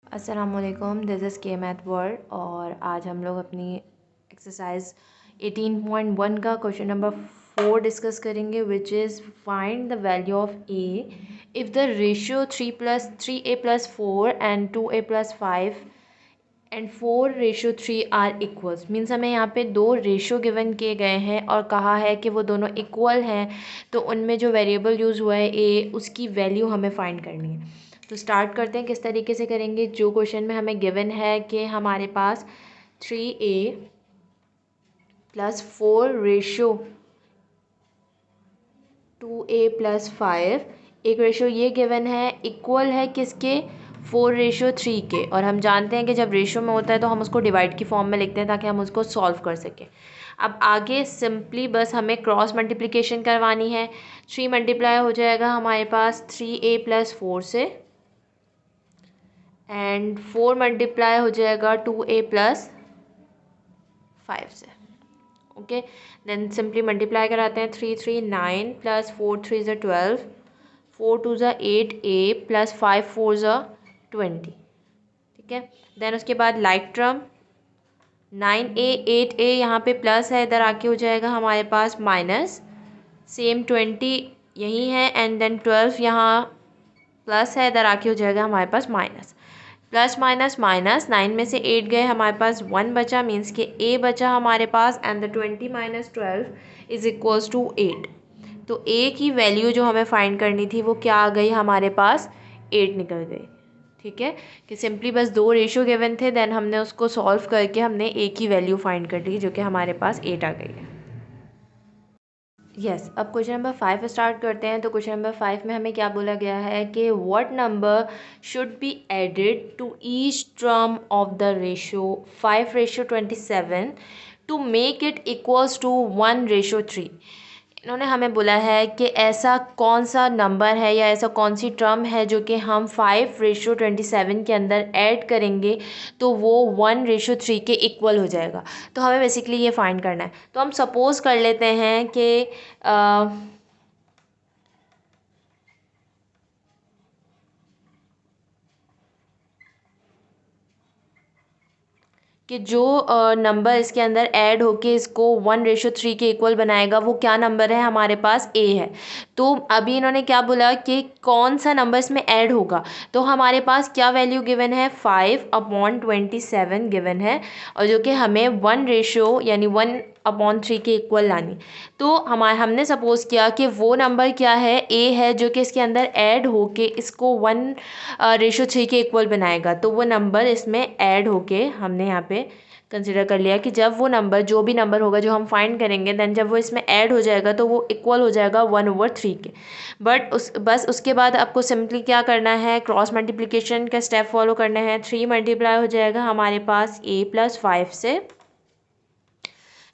अस्सलामुअलैकुम, this is के math world और आज हम लोग अपनी एक्सरसाइज 18.1 का क्वेश्चन नंबर 4 डिस्कस करेंगे, which is find the value of a if the ratio 3a+4 and 2a+5 and 4:3 are equals. Means हमें यहाँ पे दो रेशियो गिवन किए गए हैं और कहा है कि वो दोनों इक्वल हैं, तो उनमें जो वेरिएबल यूज़ हुआ है ए, उसकी वैल्यू हमें फाइंड करनी है। तो स्टार्ट करते हैं, किस तरीके से करेंगे। जो क्वेश्चन में हमें गिवन है कि हमारे पास 3a+4 2a+5 एक रेशियो ये गिवन है, इक्वल है किसके, 4:3 के। और हम जानते हैं कि जब रेशियो में होता है तो हम उसको डिवाइड की फॉर्म में लिखते हैं ताकि हम उसको सॉल्व कर सकें। अब आगे सिंपली बस हमें क्रॉस मल्टीप्लिकेशन करवानी है। 3 मल्टीप्लाई हो जाएगा हमारे पास 3a+4 से एंड 4 मल्टीप्लाई हो जाएगा 2a+5 से। ओके, देन सिंपली मल्टीप्लाई कराते हैं। 3 3 9 प्लस 4 3 ज़ा 12, 4 2 ज़ा 8a प्लस 5 4 ज़ा 20। ठीक है, देन उसके बाद लाइक टर्म 9a 8a यहाँ पे प्लस है, इधर आके हो जाएगा हमारे पास माइनस। सेम 20 यही है एंड देन 12 यहाँ प्लस है, इधर आके हो जाएगा हमारे पास माइनस। प्लस माइनस माइनस, 9 में से 8 गए, हमारे पास 1 बचा, मीन्स कि a बचा हमारे पास and the 20 - 12 is equals to 8। तो a की वैल्यू जो हमें फाइंड करनी थी वो क्या आ गई हमारे पास, 8 निकल गई। ठीक है, कि सिंपली बस दो रेशियो गिवन थे, देन हमने उसको सॉल्व करके हमने a की वैल्यू फाइंड कर ली जो कि हमारे पास 8 आ गई है। यस, अब क्वेश्चन नंबर 5 स्टार्ट करते हैं। तो क्वेश्चन नंबर 5 में हमें क्या बोला गया है कि what number should be added to each term of the ratio 5:27 to make it equals to 1:3। इन्होंने हमें बोला है कि ऐसा कौन सा नंबर है या ऐसा कौन सी टर्म है जो कि हम 5:27 के अंदर ऐड करेंगे तो वो 1:3 के इक्वल हो जाएगा। तो हमें बेसिकली ये फाइंड करना है। तो हम सपोज़ कर लेते हैं कि जो नंबर इसके अंदर ऐड होके इसको 1:3 के इक्वल बनाएगा वो क्या नंबर है, हमारे पास ए है। तो अभी इन्होंने क्या बोला कि कौन सा नंबर इसमें ऐड होगा, तो हमारे पास क्या वैल्यू गिवन है, 5/27 गिवन है और जो कि हमें 1 यानी 1/3 के इक्वल लानी। तो हमने सपोज़ किया कि वो नंबर क्या है, ए है, जो कि इसके अंदर ऐड होके इसको 1:3 के इक्वल बनाएगा। तो वो नंबर इसमें ऐड होके हमने यहाँ पे कंसिडर कर लिया कि जब वो नंबर, जो भी नंबर होगा जो हम फाइंड करेंगे, देन जब वो इसमें ऐड हो जाएगा तो वो इक्वल हो जाएगा 1/3 के। बस उसके बाद आपको सिंपली क्या करना है, क्रॉस मल्टीप्लिकेशन का स्टेप फॉलो करना है। 3 मल्टीप्लाई हो जाएगा हमारे पास a+5 से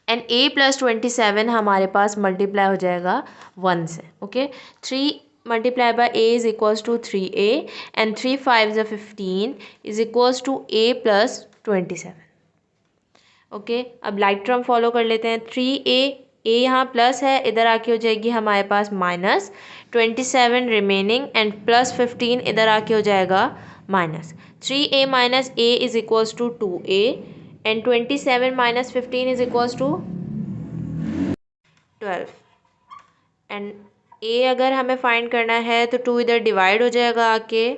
एंड a+27 हमारे पास मल्टीप्लाई हो जाएगा 1 से। Okay, 3 multiply by a is equals to 3a and 3 5 ज़ा 15 is equals to a+27। Okay, अब लाइक टर्म फॉलो कर लेते हैं। 3a, a यहाँ प्लस है, इधर आके हो जाएगी हमारे पास माइनस, 27 रिमेनिंग एंड प्लस 15 इधर आके हो जाएगा minus. 3a minus a is equals to 2a and 27 minus 15 is equals to 12 and a अगर हमें फाइंड करना है तो 2 इधर डिवाइड हो जाएगा आके,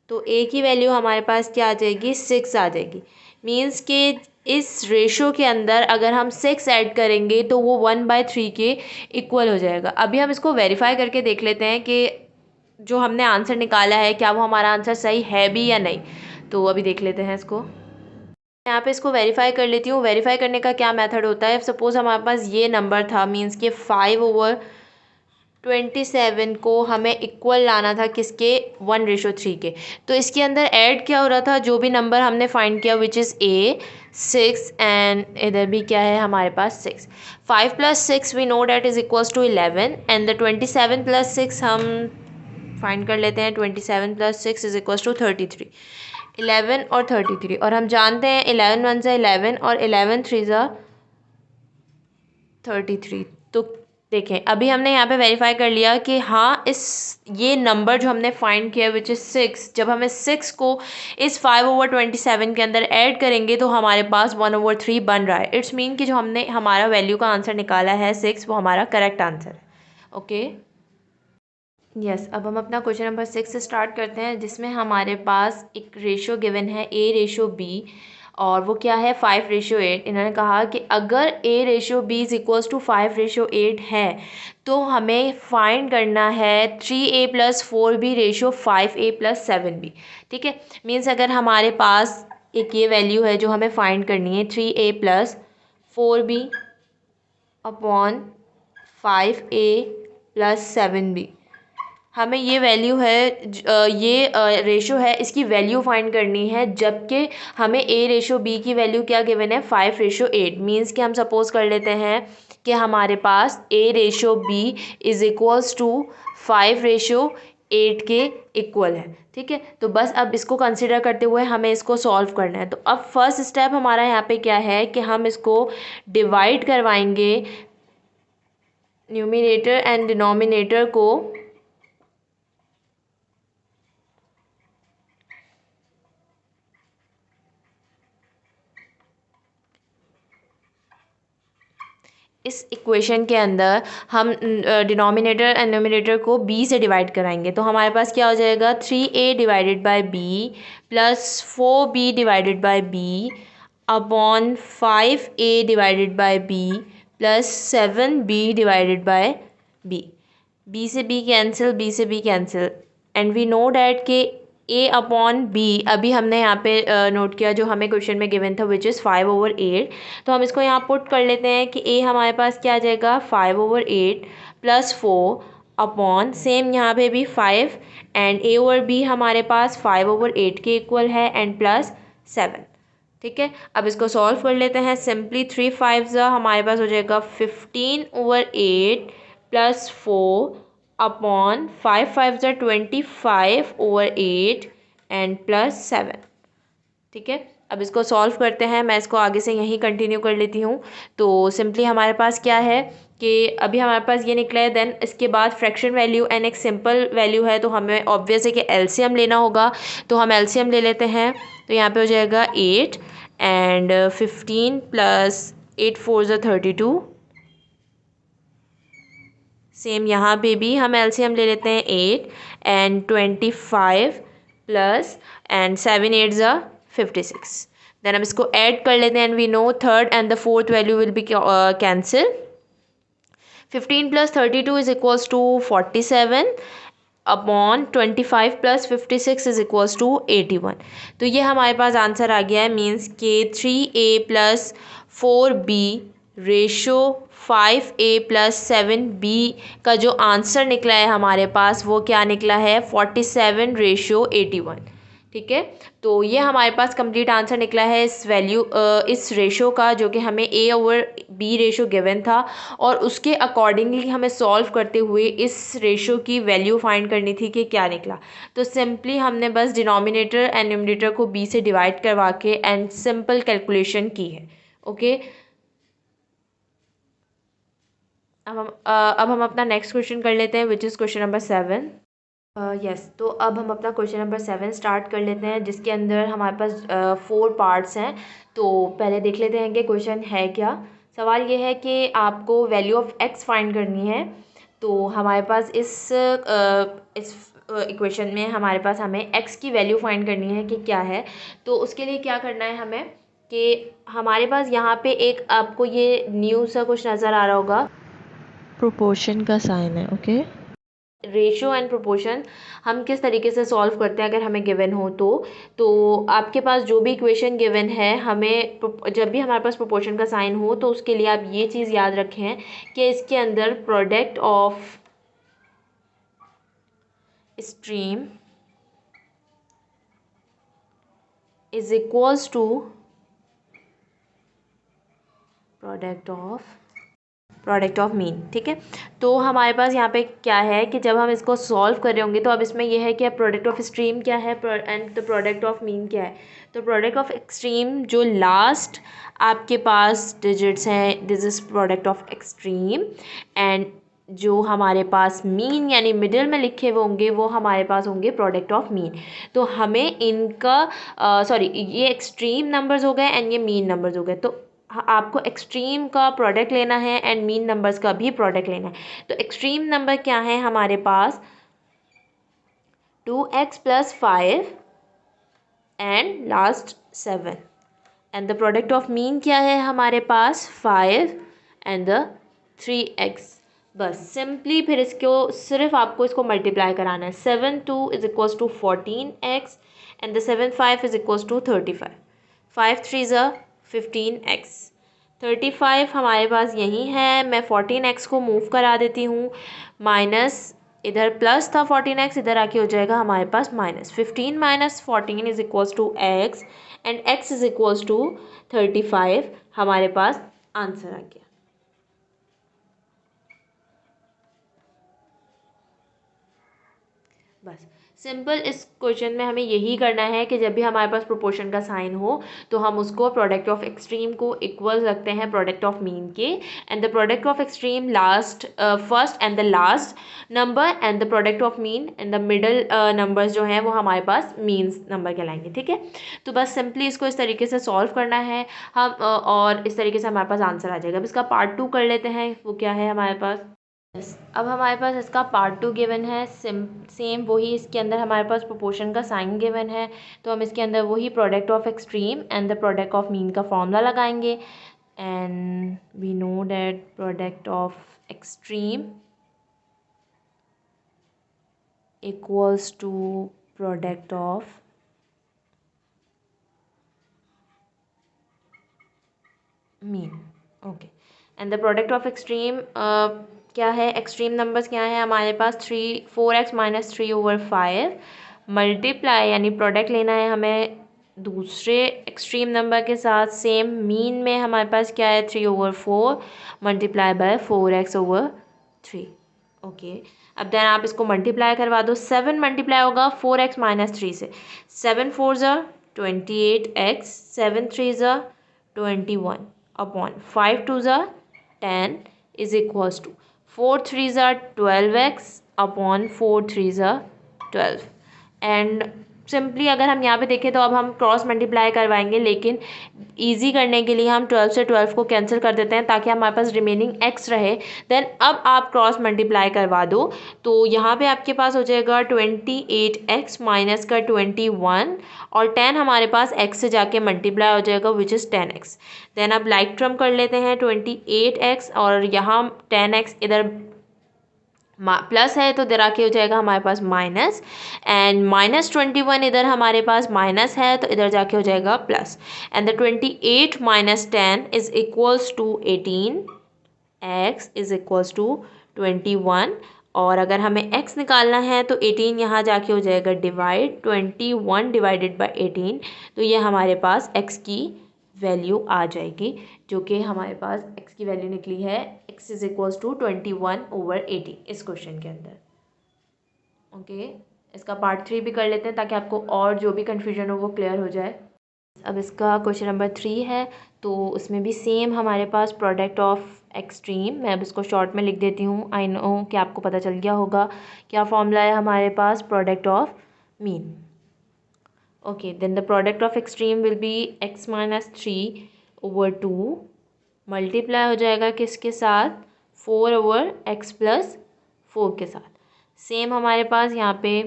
तो a की वैल्यू हमारे पास क्या आ जाएगी, 6 आ जाएगी। मीन्स कि इस रेशो के अंदर अगर हम 6 ऐड करेंगे तो वो 1/3 के इक्वल हो जाएगा। अभी हम इसको वेरीफाई करके देख लेते हैं कि जो हमने आंसर निकाला है क्या वो हमारा आंसर सही है भी या नहीं। तो अभी देख लेते हैं इसको। यहाँ पे इसको वेरीफाई कर लेती हूँ। वेरीफाई करने का क्या मेथड होता है, सपोज़ हमारे पास ये नंबर था, मीन्स कि 5/27 को हमें इक्वल लाना था किसके, 1:3 के। तो इसके अंदर ऐड क्या हो रहा था, जो भी नंबर हमने फाइंड किया विच इज़ a 6 एंड इधर भी क्या है हमारे पास 6। 5 + 6 we know that is equals to 11 and the 27 + 6 हम फाइंड कर लेते हैं। 27 + 6 इज इक्वल्स टू 33। 11 और 33 और हम जानते हैं 11 1 ज़ा 11 और 11 3 ज़ा 33। तो देखें अभी हमने यहाँ पे वेरीफाई कर लिया कि हाँ ये नंबर जो हमने फाइंड किया विच इज़ 6, जब हमें 6 को इस 5/27 के अंदर ऐड करेंगे तो हमारे पास 1/3 बन रहा है। इट्स मीन कि जो हमने हमारा वैल्यू का आंसर निकाला है 6, वो हमारा करेक्ट आंसर है। ओके यस, अब हम अपना क्वेश्चन नंबर 6 से स्टार्ट करते हैं, जिसमें हमारे पास एक रेशो गिवन है A/B, और वो क्या है 5/8। इन्होंने कहा कि अगर A/B इज़ इक्वल्स टू 5/8 है तो हमें फाइंड करना है 3A + 4B ratio 5A + 7B। ठीक है, मीन्स अगर हमारे पास एक ये वैल्यू है जो हमें फाइंड करनी है 3A + 4B upon 5A + 7B, हमें ये वैल्यू है ये रेशो है, इसकी वैल्यू फाइंड करनी है, जबकि हमें A/B की वैल्यू क्या गिवन है 5/8। मीन्स कि हम सपोज कर लेते हैं कि हमारे पास A/B इज़ इक्वल्स टू 5/8 के इक्वल है। ठीक है, तो बस अब इसको कंसिडर करते हुए हमें इसको सॉल्व करना है। तो अब फर्स्ट स्टेप हमारा यहाँ पे क्या है कि हम इसको डिवाइड करवाएंगे, न्यूमिनेटर एंड डिनोमिनेटर को इस इक्वेशन के अंदर हम डिनोमिनेटर एंड न्यूमिनेटर को b से डिवाइड कराएंगे। तो हमारे पास क्या हो जाएगा 3a divided by b plus 4b divided by b upon 5a divided by b plus 7b divided by b से b कैंसिल, b से b cancel, and we know that के A/B अभी हमने यहाँ पे नोट किया जो हमें क्वेश्चन में गिवन था विच इज़ 5/8। तो हम इसको यहाँ पुट कर लेते हैं कि A हमारे पास क्या आ जाएगा 5/8 + 4 अपॉन सेम यहाँ पे भी 5, एंड A/B हमारे पास 5/8 के इक्वल है एंड प्लस 7। ठीक है, अब इसको सॉल्व कर लेते हैं। सिंपली 3 5 हमारे पास हो जाएगा 15/8 + 4 अपॉन 5 5 25/8 एंड प्लस 7। ठीक है, अब इसको सॉल्व करते हैं। मैं इसको आगे से यहीं कंटिन्यू कर लेती हूँ। तो सिंपली हमारे पास क्या है कि अभी हमारे पास ये निकला है, देन इसके बाद फ्रैक्शन वैल्यू एंड एक सिंपल वैल्यू है, तो हमें ऑब्वियस है कि एलसीएम लेना होगा। तो हम एलसीएम ले लेते हैं। तो यहाँ पे हो जाएगा 8 एंड 15 + 8 4 32। सेम यहाँ पे भी हम एलसीएम ले लेते हैं 8 एंड 25 प्लस एंड 7 8 56। देन हम इसको ऐड कर लेते हैं and we know third and the fourth value will be cancel. 15 + 32 is equals to 47 upon 25 + 56 is equals to 81। तो ये हमारे पास आंसर आ गया है, मीन्स के 3A + 4B ratio 5A + 7B का जो आंसर निकला है हमारे पास वो क्या निकला है 47/81। ठीक है, तो ये हमारे पास कंप्लीट आंसर निकला है इस रेशो का, जो कि हमें A/B रेशो गिवन था, और उसके अकॉर्डिंगली हमें सॉल्व करते हुए इस रेशो की वैल्यू फाइंड करनी थी कि क्या निकला। तो सिंपली हमने बस डिनोमिनेटर एंड न्यूमरेटर को b से डिवाइड करवा के एंड सिंपल कैलकुलेशन की है। ओके, अब हम अपना नेक्स्ट क्वेश्चन कर लेते हैं which is question number 7। Yes, तो अब हम अपना क्वेश्चन नंबर 7 स्टार्ट कर लेते हैं, जिसके अंदर हमारे पास 4 पार्ट्स हैं। तो पहले देख लेते हैं कि क्वेश्चन है क्या। सवाल ये है कि आपको वैल्यू ऑफ x फाइंड करनी है। तो हमारे पास इस इक्वेशन में हमारे पास हमें x की वैल्यू फाइंड करनी है कि क्या है। तो उसके लिए क्या करना है हमें कि हमारे पास यहाँ पे एक आपको ये न्यू सा कुछ नज़र आ रहा होगा, प्रोपोर्शन का साइन है। ओके, रेशो एंड प्रोपोर्शन हम किस तरीके से सॉल्व करते हैं अगर हमें गिवन हो तो आपके पास जो भी इक्वेशन गिवन है, हमें जब भी हमारे पास प्रोपोर्शन का साइन हो तो उसके लिए आप ये चीज़ याद रखें कि इसके अंदर product of extreme is equals to product of mean. ठीक है, तो हमारे पास यहाँ पे क्या है कि जब हम इसको सॉल्व कर रहे होंगे तो अब इसमें यह है कि प्रोडक्ट ऑफ स्ट्रीम क्या है and the product of mean क्या है। तो प्रोडक्ट ऑफ एक्सट्रीम जो लास्ट आपके पास डिजिट्स हैं, this is product of extreme, and जो हमारे पास मीन यानी मिडिल में लिखे हुए होंगे वो हमारे पास होंगे प्रोडक्ट ऑफ मीन। तो हमें इनका सॉरी ये एक्सट्रीम नंबर्स हो गए एंड ये मीन नंबर्स हो गए। तो आपको एक्सट्रीम का प्रोडक्ट लेना है एंड मीन नंबर्स का भी प्रोडक्ट लेना है। तो एक्सट्रीम नंबर क्या है हमारे पास 2x + 5 and last 7 and the product of mean क्या है हमारे पास 5 एंड द 3x। बस सिंपली फिर इसको सिर्फ आपको इसको मल्टीप्लाई कराना है। 7 2 = 14x एंड द 7 5 = 35। 5 3 15x। 35 हमारे पास यही है, मैं 14x को मूव करा देती हूँ, माइनस इधर प्लस था 14x, इधर आके हो जाएगा हमारे पास माइनस। 15 - 14 = x एंड x = 35 हमारे पास आंसर आ गया। बस सिंपल इस क्वेश्चन में हमें यही करना है कि जब भी हमारे पास प्रोपोर्शन का साइन हो तो हम उसको प्रोडक्ट ऑफ एक्सट्रीम को इक्वल रखते हैं प्रोडक्ट ऑफ मीन के, and the product of extreme last first and the last number and the product of mean and the middle numbers जो हैं वो हमारे पास मीन्स नंबर कहलाएंगे। ठीक है, तो बस सिंपली इसको इस तरीके से सॉल्व करना है हम और इस तरीके से हमारे पास आंसर आ जाएगा। अब इसका पार्ट 2 कर लेते हैं, वो क्या है हमारे पास। अब हमारे पास इसका पार्ट 2 गिवन है, सेम वही, इसके अंदर हमारे पास प्रोपोर्शन का साइन गिवन है, तो हम इसके अंदर वही product of extreme and the product of mean का फॉर्मूला लगाएंगे। And we know that product of extreme equals to product of mean. Okay, and the product of extreme क्या है, एक्सट्रीम नंबर्स क्या है हमारे पास 4x - 3/5 मल्टीप्लाई यानी product लेना है हमें दूसरे एक्सट्रीम नंबर के साथ। सेम मीन में हमारे पास क्या है 3/4 मल्टीप्लाई बाय 4x/3। ओके, अब देन आप इसको मल्टीप्लाई करवा दो। 7 मल्टीप्लाई होगा 4x - 3 से। 7 4 = 28x, 7 3 = 21 upon 5 2 = 10 is equals to 4 3 = 12x upon 4 3 = 12। And simply अगर हम यहाँ पे देखें तो अब हम क्रॉस मल्टीप्लाई करवाएंगे, लेकिन इजी करने के लिए हम 12 से 12 को कैंसिल कर देते हैं ताकि हमारे पास रिमेनिंग x रहे। देन अब आप क्रॉस मल्टीप्लाई करवा दो तो यहाँ पे आपके पास हो जाएगा 28x माइनस का 21 और 10 हमारे पास x से जाके मल्टीप्लाई हो जाएगा विच इज़ 10x। देन अब लाइक टर्म कर लेते हैं 28x और यहाँ 10x इधर प्लस है तो इधर आके हो जाएगा हमारे पास माइनस, एंड -21 इधर हमारे पास माइनस है तो इधर जाके हो जाएगा plus, and the 28 - 10 is equals to 18, x is equals to 21। और अगर हमें x निकालना है तो 18 यहाँ जाके हो जाएगा डिवाइड, 21 डिवाइडेड बाय 18, तो ये हमारे पास x की वैल्यू आ जाएगी, जो कि हमारे पास x की वैल्यू निकली है x इज इक्वल्स टू 21/18 इस क्वेश्चन के अंदर। ओके, इसका पार्ट 3 भी कर लेते हैं ताकि आपको और जो भी कन्फ्यूजन हो वो क्लियर हो जाए। अब इसका क्वेश्चन नंबर 3 है, तो उसमें भी सेम हमारे पास प्रोडक्ट ऑफ एक्सट्रीम, मैं अब इसको शॉर्ट में लिख देती हूँ, आई नो कि आपको पता चल गया होगा क्या फॉर्मूला है हमारे पास, product of mean. Okay, then the product of extreme will be x - 3/2 multiply हो जाएगा किसके साथ, 4/x + 4 के साथ। सेम हमारे पास यहाँ पे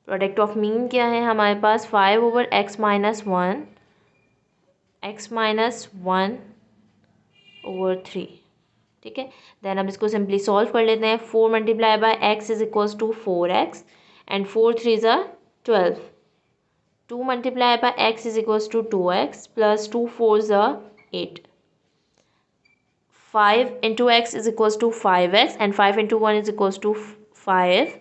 प्रोडक्ट ऑफ मीन क्या है हमारे पास 5/x - 1 x - 1/3। ठीक है, देन अब इसको सिंपली सॉल्व कर लेते हैं। 4 multiply by x is equals to 4x and 4 3 = 12। 2 multiply by x is equals to 2x plus 2 4 = 8। 5 into x is equals to 5x and 5 into 1 is equals to 5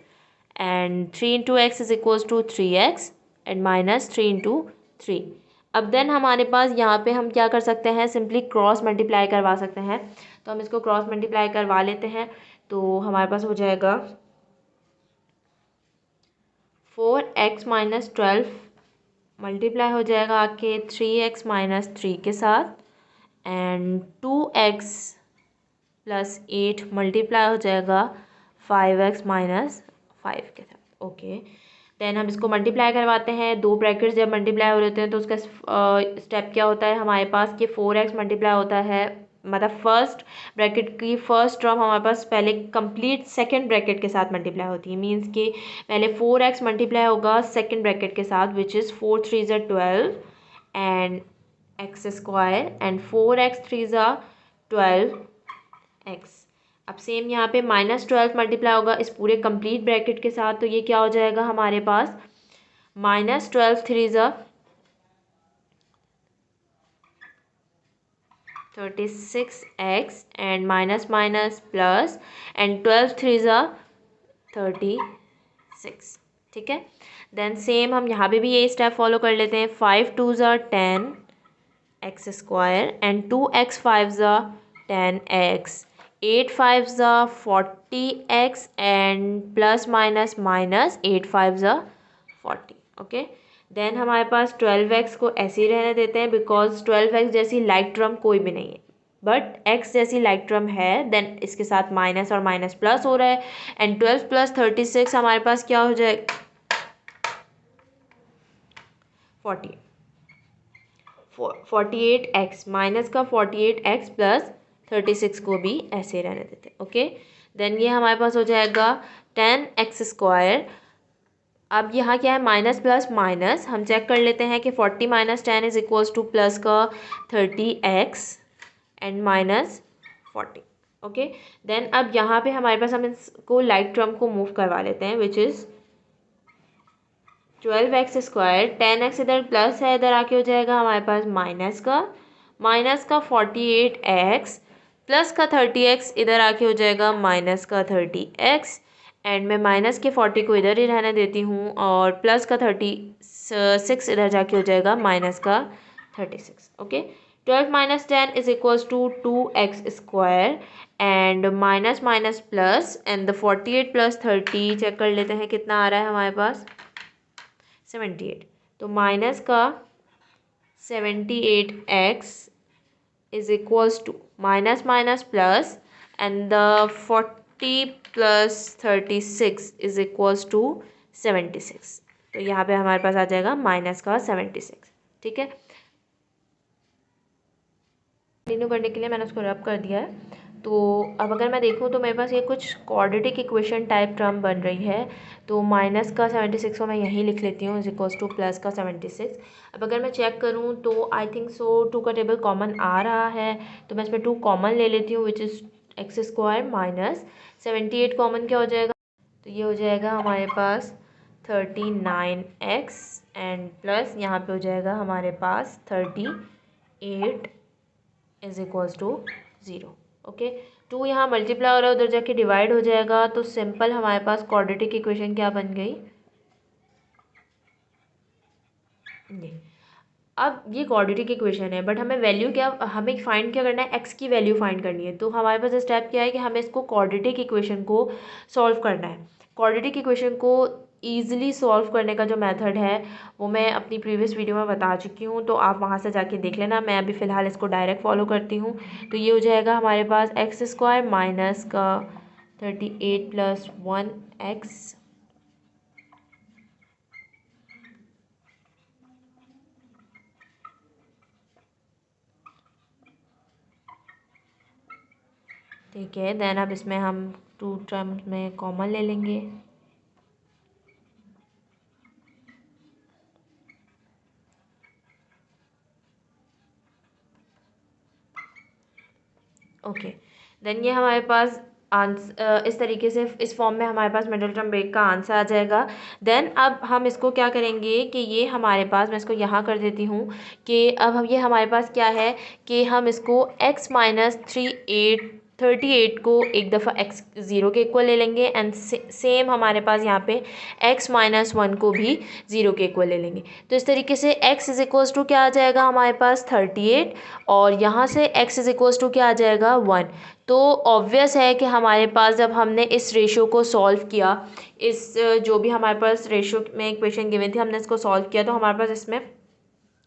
and 3 into x is equals to 3x and minus 3 into 3। अब then हमारे पास यहाँ पे हम क्या कर सकते हैं, simply cross multiply करवा सकते हैं। तो हम इसको क्रॉस मल्टीप्लाई करवा लेते हैं, तो हमारे पास हो जाएगा 4x - 12 मल्टीप्लाई हो जाएगा आके 3x - 3 के साथ एंड 2x प्लस 8 मल्टीप्लाई हो जाएगा 5x माइनस 5 के साथ। ओके, देन हम इसको मल्टीप्लाई करवाते हैं। दो ब्रैकेट्स जब मल्टीप्लाई हो रहे हैं तो उसका स्टेप क्या होता है हमारे पास कि 4x मल्टीप्लाई होता है, मतलब फर्स्ट ब्रैकेट की फर्स्ट टर्म हमारे पास पहले कंप्लीट सेकंड ब्रैकेट के साथ मल्टीप्लाई होती है। मींस कि पहले 4x मल्टीप्लाई होगा सेकंड ब्रैकेट के साथ, विच इज़ 4 3 ज़ा 12 and x square and 4x 3 ज़ा 12x। अब सेम यहाँ पे -12 मल्टीप्लाई होगा इस पूरे कंप्लीट ब्रैकेट के साथ, तो ये क्या हो जाएगा हमारे पास -12 3 ज़ा 36x and minus minus plus and 12 3 ज़ा 36। ठीक है, देन सेम हम यहाँ पे भी यही स्टेप फॉलो कर लेते हैं। 5 2 ज़ा 10 एक्स स्क्वायर एंड 2x 5 ज़ा 10x, 8 5 ज़ा 40x and plus minus minus 8 5 ज़ा 40। ओके, देन हमारे पास 12x को ऐसे ही रहने देते हैं बिकॉज 12x जैसी लाइक टर्म कोई भी नहीं है, बट x जैसी लाइक टर्म है। देन इसके साथ माइनस और माइनस प्लस हो रहा है एंड 12 प्लस 36 हमारे पास क्या हो जाएगा 48x माइनस का 48x प्लस 36 को भी ऐसे रहने देते हैं। ओके, देन ये हमारे पास हो जाएगा 10x स्क्वायर। अब यहाँ क्या है माइनस प्लस माइनस, हम चेक कर लेते हैं कि 40 minus 10 is equals two plus का 30x and minus 40। Okay, then अब यहाँ पे हमारे पास हम इसको लाइक टर्म को मूव करवा लेते हैं, which is 12x square, 10x इधर प्लस है, इधर आके हो जाएगा हमारे पास माइनस का 48x प्लस का 30x, इधर आके हो जाएगा माइनस का 30x एंड मैं माइनस के 40 को इधर ही रहने देती हूँ और प्लस का 36 इधर जाके हो जाएगा माइनस का 36। Okay, 12 minus 10 is equals to 2x square and minus minus plus and the 48 plus 30 check कर लेते हैं कितना आ रहा है हमारे पास 78। तो माइनस का 78x is equals to minus minus plus and the 40 plus 36 is equals to 76। तो यहाँ पे हमारे पास आ जाएगा माइनस का 76। ठीक है, कंटिन्यू करने के लिए मैंने उसको रब कर दिया है। तो अब अगर मैं देखूँ तो मेरे पास ये कुछ क्वाड्रेटिक इक्वेशन टाइप टर्म बन रही है। तो माइनस का 76 को मैं यहीं लिख लेती हूँ इज इक्वल्स टू प्लस का 76। अब अगर मैं चेक करूँ तो आई थिंक सो 2 का टेबल कॉमन आ रहा है, तो मैं इसमें 2 कॉमन ले लेती हूँ which is x square minus 78 common क्या हो जाएगा, तो ये हो जाएगा हमारे पास 39x एंड प्लस यहाँ पे हो जाएगा हमारे पास 38 इज इक्वल्स टू 0। ओके, 2 यहाँ मल्टीप्लाई हो रहा है उधर जाके डिवाइड हो जाएगा, तो सिंपल हमारे पास क्वाड्रेटिक इक्वेशन क्या बन गई ये। अब ये क्वाड्रेटिक इक्वेशन है बट हमें वैल्यू क्या, हमें फाइंड क्या करना है, एक्स की वैल्यू फाइंड करनी है। तो हमारे पास स्टेप क्या है कि हमें इसको क्वाड्रेटिक इक्वेशन को सॉल्व करना है। क्वाड्रेटिक इक्वेशन को ईजिली सॉल्व करने का जो मेथड है वो मैं अपनी प्रीवियस वीडियो में बता चुकी हूँ, तो आप वहाँ से जाके देख लेना। मैं अभी फ़िलहाल इसको डायरेक्ट फॉलो करती हूँ। तो ये हो जाएगा हमारे पास एक्स स्क्वायर माइनस का 38 प्लस 1x ठीक है, देन अब इसमें हम 2 टर्म्स में कॉमन ले लेंगे। ओके, देन ये हमारे पास आंसर इस तरीके से इस फॉर्म में हमारे पास मिडिल टर्म ब्रेक का आंसर आ जाएगा। देन अब हम इसको क्या करेंगे कि ये हमारे पास, मैं इसको यहाँ कर देती हूँ कि अब हम ये हमारे पास क्या है कि हम इसको x माइनस 38 को एक दफ़ा x 0 के इक्वल ले लेंगे एंड सेम हमारे पास यहाँ पे x माइनस 1 को भी 0 के इक्वल ले लेंगे। तो इस तरीके से x इज इक्वल्स टू क्या आ जाएगा हमारे पास 38 और यहाँ से x इज इक्वल्स टू क्या आ जाएगा 1। तो ऑब्वियस है कि हमारे पास जब हमने इस रेशो को सॉल्व किया, इस जो भी हमारे पास रेशो में इक्वेशन गिवन थी हमने इसको सॉल्व किया, तो हमारे पास इसमें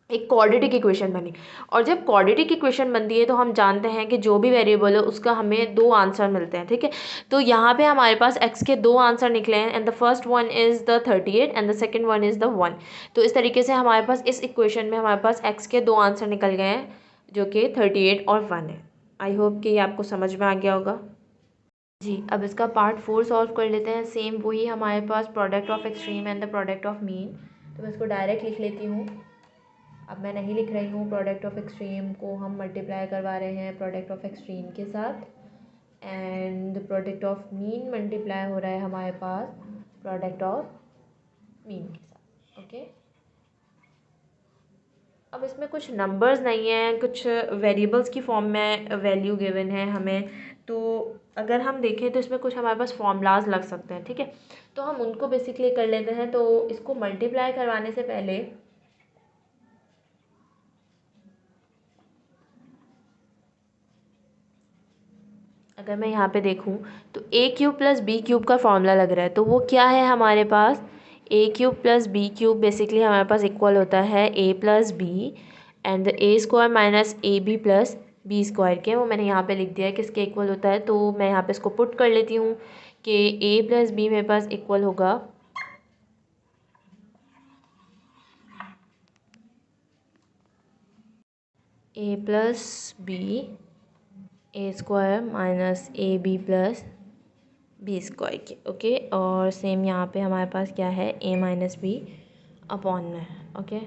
एक क्वाड्रेटिक इक्वेशन बनी। और जब क्वाड्रेटिक इक्वेशन बनती है तो हम जानते हैं कि जो भी वेरिएबल है उसका हमें दो आंसर मिलते हैं, ठीक है। तो यहाँ पे हमारे पास x के दो आंसर निकले हैं, and the first one is the 38 and the second one is the 1। तो इस तरीके से हमारे पास इस इक्वेशन में हमारे पास x के दो आंसर निकल गए हैं, जो कि 38 और 1 है। आई होप कि ये आपको समझ में आ गया होगा जी। अब इसका पार्ट 4 सॉल्व कर लेते हैं। सेम वही हमारे पास product of extreme and the product of mean. तो मैं इसको डायरेक्ट लिख लेती हूँ। अब मैं नहीं लिख रही हूँ, प्रोडक्ट ऑफ एक्सट्रीम को हम मल्टीप्लाई करवा रहे हैं प्रोडक्ट ऑफ एक्सट्रीम के साथ, and product of mean multiply हो रहा है हमारे पास प्रोडक्ट ऑफ मीन के साथ। ओके, अब इसमें कुछ नंबर्स नहीं हैं, कुछ वेरिएबल्स की फॉर्म में वैल्यू गिवन है हमें। तो अगर हम देखें तो इसमें कुछ हमारे पास फॉर्मूलाज लग सकते हैं, ठीक है। तो हम उनको बेसिकली कर लेते हैं। तो इसको मल्टीप्लाई करवाने से पहले अगर मैं यहाँ पे देखूँ तो a cube plus b cube का फॉर्मूला लग रहा है। तो वो क्या है हमारे पास, a cube plus b cube basically हमारे पास इक्वल होता है a plus b and a square minus a b plus b square के। वो मैंने यहाँ पे लिख दिया है किसके इक्वल होता है। तो मैं यहाँ पे इसको पुट कर लेती हूँ कि ए प्लस बी मेरे पास इक्वल होगा a plus b a square minus a b plus b square के। ओके, और सेम यहाँ पे हमारे पास क्या है, ए माइनस बी अपॉन में। ओके,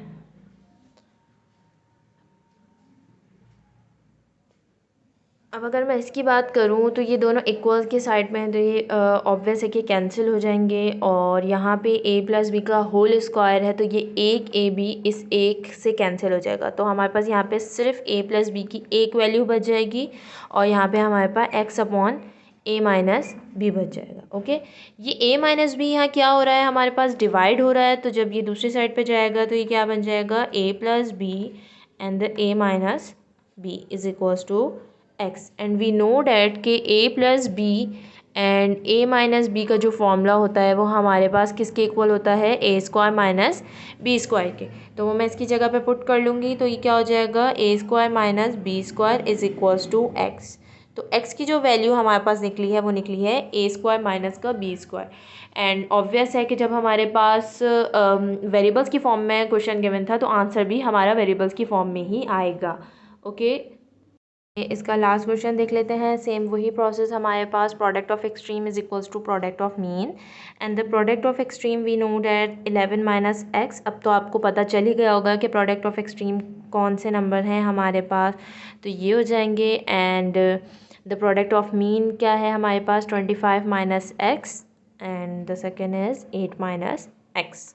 अब अगर मैं इसकी बात करूँ तो ये दोनों इक्वल्स के साइड में हैं, तो ये ऑब्वियस है कि कैंसिल हो जाएंगे। और यहाँ पे ए प्लस बी का होल स्क्वायर है, तो ये एक ए बी इस एक से कैंसिल हो जाएगा। तो हमारे पास यहाँ पे सिर्फ ए प्लस बी की एक वैल्यू बच जाएगी, और यहाँ पे हमारे पास एक्स अपॉन ए माइनस बी बच जाएगा। ओके, ये ए माइनस बी यहाँ क्या हो रहा है, हमारे पास डिवाइड हो रहा है। तो जब ये दूसरी साइड पे जाएगा तो ये क्या बन जाएगा, a plus b and the a minus b is equals to x. And we know that कि a plus b and a minus b का जो फॉर्मूला होता है वो हमारे पास किसके इक्वल होता है, ए स्क्वायर माइनस बी स्क्वायर के। तो वो मैं इसकी जगह पे पुट कर लूँगी। तो ये क्या हो जाएगा, a square minus b square is equals to x. तो x की जो वैल्यू हमारे पास निकली है वो निकली है ए स्क्वायर माइनस का बी स्क्वायर। एंड ऑब्वियस है कि जब हमारे पास वेरिएबल्स की फॉर्म में क्वेश्चन गिवन था तो आंसर भी हमारा वेरिएबल्स की फॉर्म में ही आएगा। ओके, इसका लास्ट क्वेश्चन देख लेते हैं। सेम वही प्रोसेस हमारे पास, product of extreme is equals to product of mean and the product of extreme we know that 11 minus x. अब तो आपको पता चल ही गया होगा कि प्रोडक्ट ऑफ एक्सट्रीम कौन से नंबर हैं हमारे पास, तो ये हो जाएंगे। And the product of mean क्या है हमारे पास, 25 minus x and the second is 8 minus x.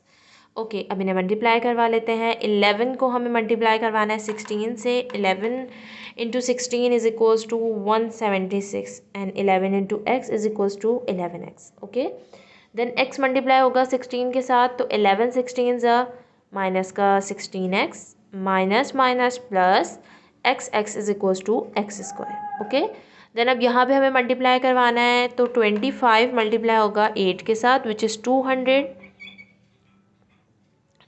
Okay, अब इन्हें मल्टीप्लाई करवा लेते हैं। 11 को हमें मल्टीप्लाई करवाना है 16 से। 11 into 16 is equals to 176 and 11 into x is equals to 11x। Okay, then x multiply होगा 16 के साथ, तो 11 16 ज़ा माइनस का 16x minus minus plus x is equals to x square. Okay, then अब यहाँ पे हमें मल्टीप्लाई करवाना है। तो 25 मल्टीप्लाई होगा 8 के साथ विच इज़ 200।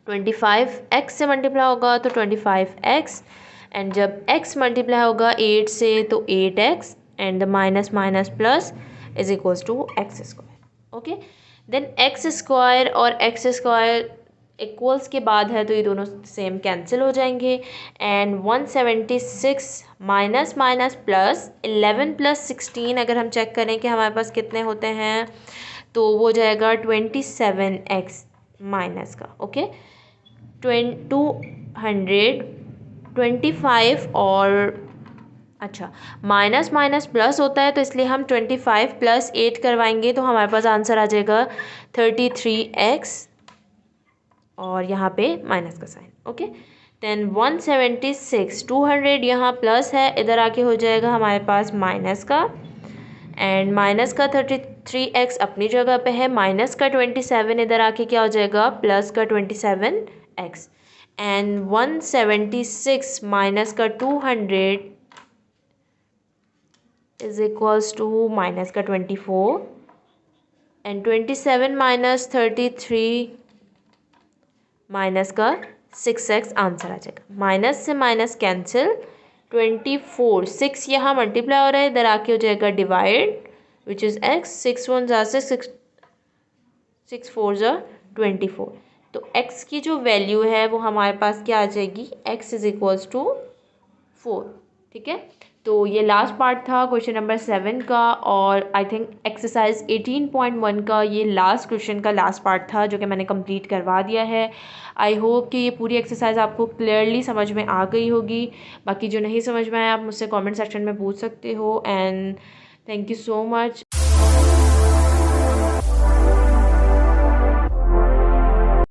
25x से मल्टीप्लाई होगा तो 25x, एंड जब x मल्टीप्लाई होगा 8 से तो 8x and the minus minus plus is equals to x square. Okay, then x square और एक्स स्क्वायर इक्वल्स के बाद है तो ये दोनों सेम कैंसिल हो जाएंगे। And 176 minus minus plus 11 plus 16 अगर हम चेक करें कि हमारे पास कितने होते हैं तो वो हो जाएगा 27x माइनस का। ओके, 225 और अच्छा माइनस माइनस प्लस होता है तो इसलिए हम 25 प्लस 8 करवाएंगे तो हमारे पास आंसर आ जाएगा 33x और यहाँ पे माइनस का साइन। ओके, देन 176 200 यहाँ प्लस है, इधर आके हो जाएगा हमारे पास माइनस का, एंड माइनस का 33x अपनी जगह पे है, माइनस का 27 इधर आके क्या हो जाएगा प्लस का 27x, एंड 176 माइनस का 200 इज इक्वल्स टू माइनस का 24, एंड 27 माइनस 33 माइनस का 6x आंसर आ जाएगा। माइनस से माइनस कैंसिल, 24, 6 यहाँ मल्टीप्लाई हो रहा है, इधर आके हो जाएगा डिवाइड, विच इज़ x, 6 1 ज़ा से 6 4 ज़ा 24। तो x की जो वैल्यू है वो हमारे पास क्या आ जाएगी, x इज इक्वल्स टू 4। ठीक है, तो ये लास्ट पार्ट था क्वेश्चन नंबर 7 का, और आई थिंक एक्सरसाइज 18.1 का ये लास्ट क्वेश्चन का लास्ट पार्ट था जो कि मैंने कंप्लीट करवा दिया है। आई होप कि ये पूरी एक्सरसाइज आपको क्लियरली समझ में आ गई होगी। बाकी जो नहीं समझ में आया आप मुझसे कमेंट सेक्शन में पूछ सकते हो। And thank you so much.